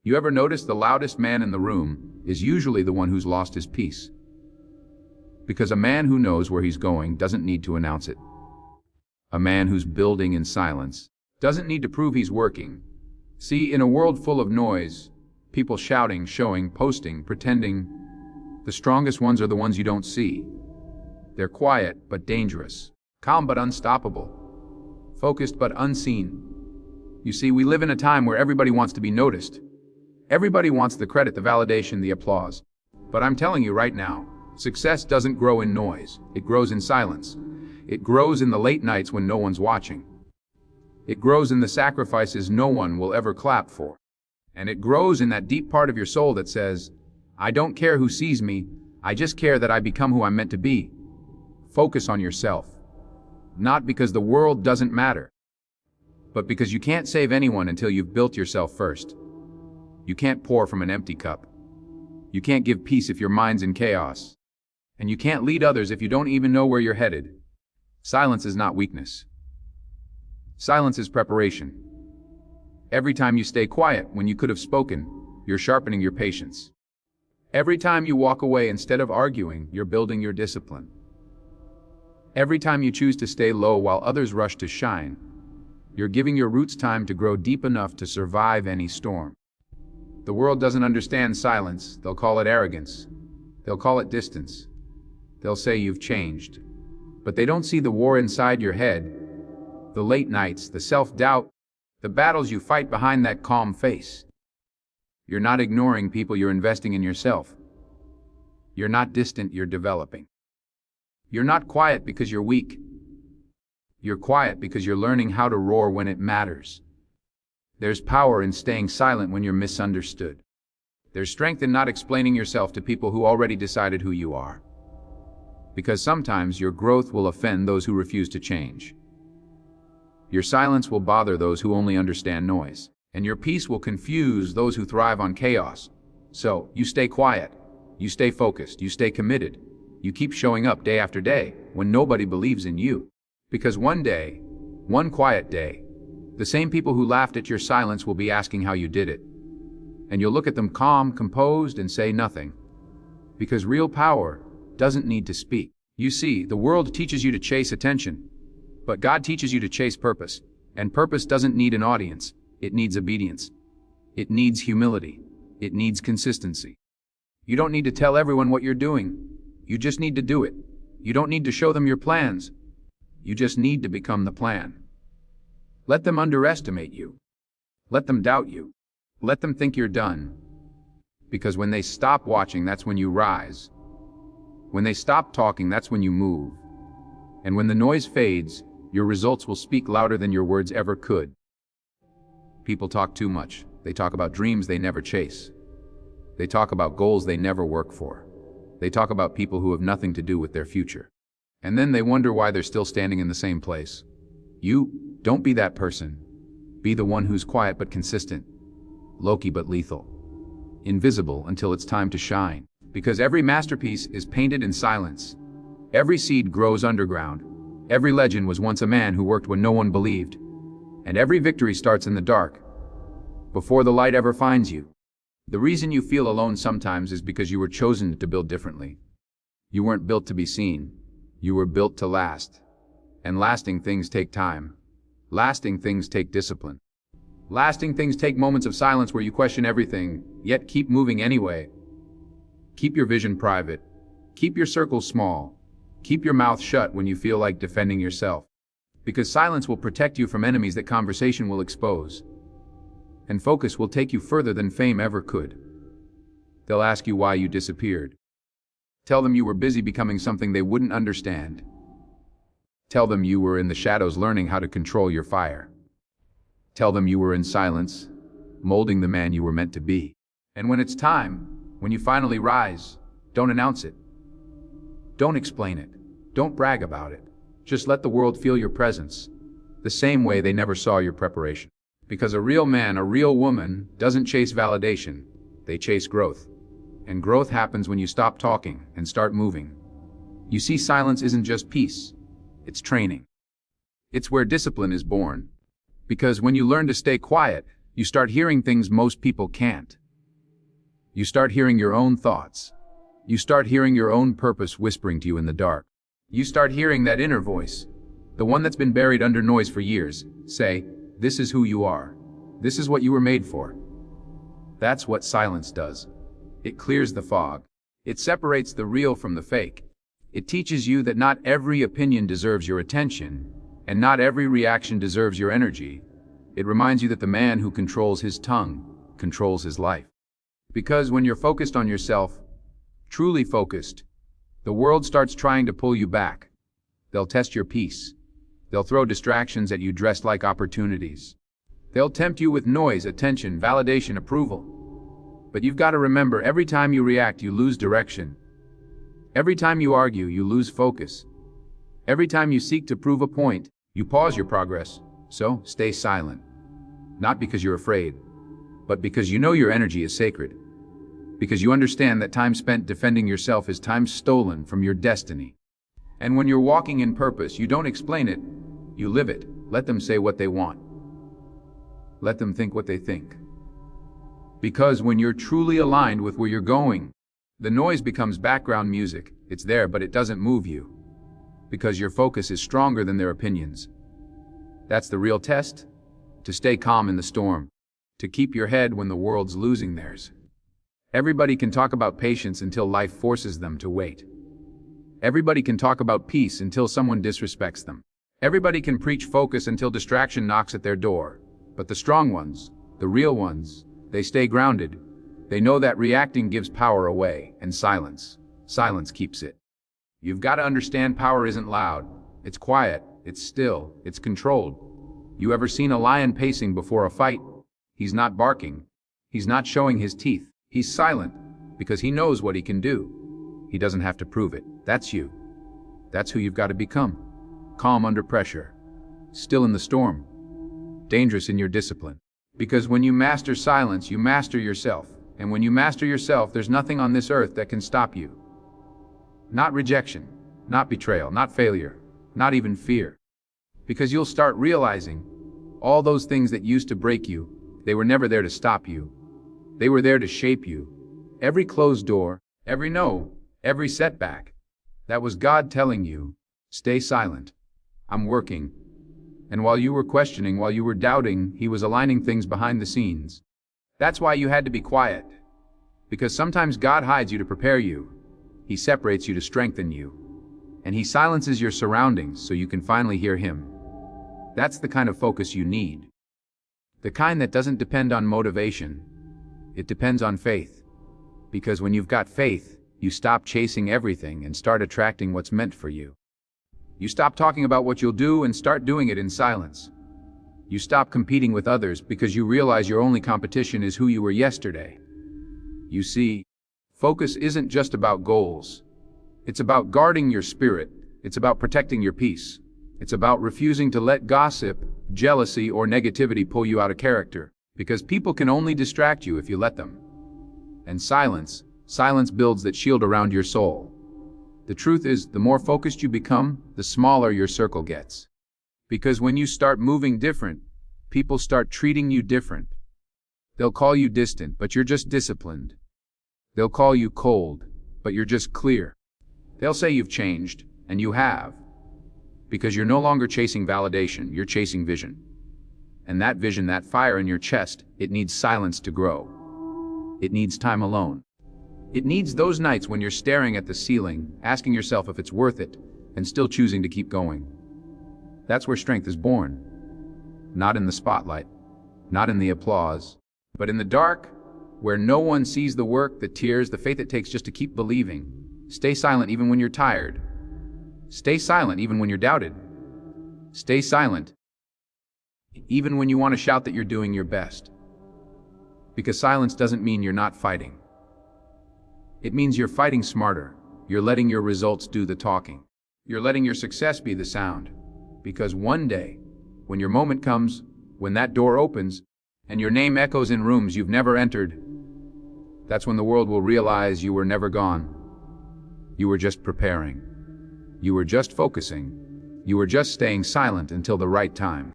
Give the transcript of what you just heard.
You ever notice the loudest man in the room is usually the one who's lost his peace? Because a man who knows where he's going doesn't need to announce it. A man who's building in silence doesn't need to prove he's working. See, in a world full of noise, people shouting, showing, posting, pretending, the strongest ones are the ones you don't see. They're quiet but dangerous, calm but unstoppable, focused but unseen. You see, we live in a time where everybody wants to be noticed. Everybody wants the credit, the validation, the applause. But I'm telling you right now, success doesn't grow in noise. It grows in silence. It grows in the late nights when no one's watching. It grows in the sacrifices no one will ever clap for. And it grows in that deep part of your soul that says, I don't care who sees me, I just care that I become who I'm meant to be. Focus on yourself. Not because the world doesn't matter, but because you can't save anyone until you've built yourself first. You can't pour from an empty cup. You can't give peace if your mind's in chaos. And you can't lead others if you don't even know where you're headed. Silence is not weakness. Silence is preparation. Every time you stay quiet when you could have spoken, you're sharpening your patience. Every time you walk away instead of arguing, you're building your discipline. Every time you choose to stay low while others rush to shine, you're giving your roots time to grow deep enough to survive any storm. The world doesn't understand silence. They'll call it arrogance. They'll call it distance. They'll say you've changed. But they don't see the war inside your head, the late nights, the self-doubt, the battles you fight behind that calm face. You're not ignoring people, you're investing in yourself. You're not distant, you're developing. You're not quiet because you're weak. You're quiet because you're learning how to roar when it matters. There's power in staying silent when you're misunderstood. There's strength in not explaining yourself to people who already decided who you are. Because sometimes your growth will offend those who refuse to change. Your silence will bother those who only understand noise. And your peace will confuse those who thrive on chaos. So, you stay quiet. You stay focused. You stay committed. You keep showing up day after day when nobody believes in you. Because one day, one quiet day, the same people who laughed at your silence will be asking how you did it. And you'll look at them calm, composed, and say nothing. Because real power doesn't need to speak. You see, the world teaches you to chase attention, but God teaches you to chase purpose. And purpose doesn't need an audience. It needs obedience. It needs humility. It needs consistency. You don't need to tell everyone what you're doing. You just need to do it. You don't need to show them your plans. You just need to become the plan. Let them underestimate you. Let them doubt you. Let them think you're done. Because when they stop watching, that's when you rise. When they stop talking, that's when you move. And when the noise fades, your results will speak louder than your words ever could. People talk too much. They talk about dreams they never chase. They talk about goals they never work for. They talk about people who have nothing to do with their future. And then they wonder why they're still standing in the same place. You, don't be that person. Be the one who's quiet but consistent. Low-key but lethal. Invisible until it's time to shine. Because every masterpiece is painted in silence. Every seed grows underground. Every legend was once a man who worked when no one believed. And every victory starts in the dark, before the light ever finds you. The reason you feel alone sometimes is because you were chosen to build differently. You weren't built to be seen. You were built to last. And lasting things take time. Lasting things take discipline. Lasting things take moments of silence where you question everything, yet keep moving anyway. Keep your vision private. Keep your circle small. Keep your mouth shut when you feel like defending yourself. Because silence will protect you from enemies that conversation will expose. And focus will take you further than fame ever could. They'll ask you why you disappeared. Tell them you were busy becoming something they wouldn't understand. Tell them you were in the shadows learning how to control your fire. Tell them you were in silence, molding the man you were meant to be. And when it's time, when you finally rise, don't announce it. Don't explain it. Don't brag about it. Just let the world feel your presence, the same way they never saw your preparation. Because a real man, a real woman, doesn't chase validation, they chase growth. And growth happens when you stop talking and start moving. You see, silence isn't just peace, it's training. It's where discipline is born. Because when you learn to stay quiet, You start hearing things most people can't. You start hearing your own thoughts. You start hearing your own purpose whispering to you in the dark. You start hearing that inner voice, the one that's been buried under noise for years, say, "This is who you are. This is what you were made for." That's what silence does. It clears the fog. It separates the real from the fake. It teaches you that not every opinion deserves your attention, and not every reaction deserves your energy. It reminds you that the man who controls his tongue controls his life. Because when you're focused on yourself, truly focused, the world starts trying to pull you back. They'll test your peace. They'll throw distractions at you dressed like opportunities. They'll tempt you with noise, attention, validation, approval. But you've got to remember, every time you react, you lose direction. Every time you argue, you lose focus. Every time you seek to prove a point, you pause your progress. So, stay silent. Not because you're afraid, but because you know your energy is sacred. Because you understand that time spent defending yourself is time stolen from your destiny. And when you're walking in purpose, you don't explain it, you live it. Let them say what they want. Let them think what they think. Because when you're truly aligned with where you're going, the noise becomes background music. It's there, but it doesn't move you. Because your focus is stronger than their opinions. That's the real test. To stay calm in the storm. To keep your head when the world's losing theirs. Everybody can talk about patience until life forces them to wait. Everybody can talk about peace until someone disrespects them. Everybody can preach focus until distraction knocks at their door. But the strong ones, the real ones, they stay grounded. They know that reacting gives power away, and silence keeps it. You've got to understand, power isn't loud. It's quiet, it's still, it's controlled. You ever seen a lion pacing before a fight? He's not barking. He's not showing his teeth. He's silent because he knows what he can do. He doesn't have to prove it. That's you. That's who you've got to become. Calm under pressure. Still in the storm. Dangerous in your discipline. Because when you master silence, you master yourself. And when you master yourself, there's nothing on this earth that can stop you. Not rejection, not betrayal, not failure, not even fear. Because you'll start realizing all those things that used to break you, they were never there to stop you. They were there to shape you. Every closed door, every no, every setback. That was God telling you, stay silent. I'm working. And while you were questioning, while you were doubting, He was aligning things behind the scenes. That's why you had to be quiet. Because sometimes God hides you to prepare you. He separates you to strengthen you. And He silences your surroundings so you can finally hear Him. That's the kind of focus you need. The kind that doesn't depend on motivation. It depends on faith. Because when you've got faith, you stop chasing everything and start attracting what's meant for you. You stop talking about what you'll do and start doing it in silence. You stop competing with others because you realize your only competition is who you were yesterday. You see, focus isn't just about goals. It's about guarding your spirit. It's about protecting your peace. It's about refusing to let gossip, jealousy, or negativity pull you out of character. Because people can only distract you if you let them. And silence builds that shield around your soul. The truth is, the more focused you become, the smaller your circle gets. Because when you start moving different, people start treating you different. They'll call you distant, but you're just disciplined. They'll call you cold, but you're just clear. They'll say you've changed, and you have. Because you're no longer chasing validation, you're chasing vision. And that vision, that fire in your chest, it needs silence to grow. It needs time alone. It needs those nights when you're staring at the ceiling, asking yourself if it's worth it, and still choosing to keep going. That's where strength is born. Not in the spotlight, not in the applause, but in the dark, where no one sees the work, the tears, the faith it takes just to keep believing. Stay silent even when you're tired. Stay silent even when you're doubted. Stay silent even when you want to shout that you're doing your best. Because silence doesn't mean you're not fighting. It means you're fighting smarter. You're letting your results do the talking. You're letting your success be the sound. Because one day, when your moment comes, when that door opens, and your name echoes in rooms you've never entered, that's when the world will realize you were never gone. You were just preparing. You were just focusing. You were just staying silent until the right time.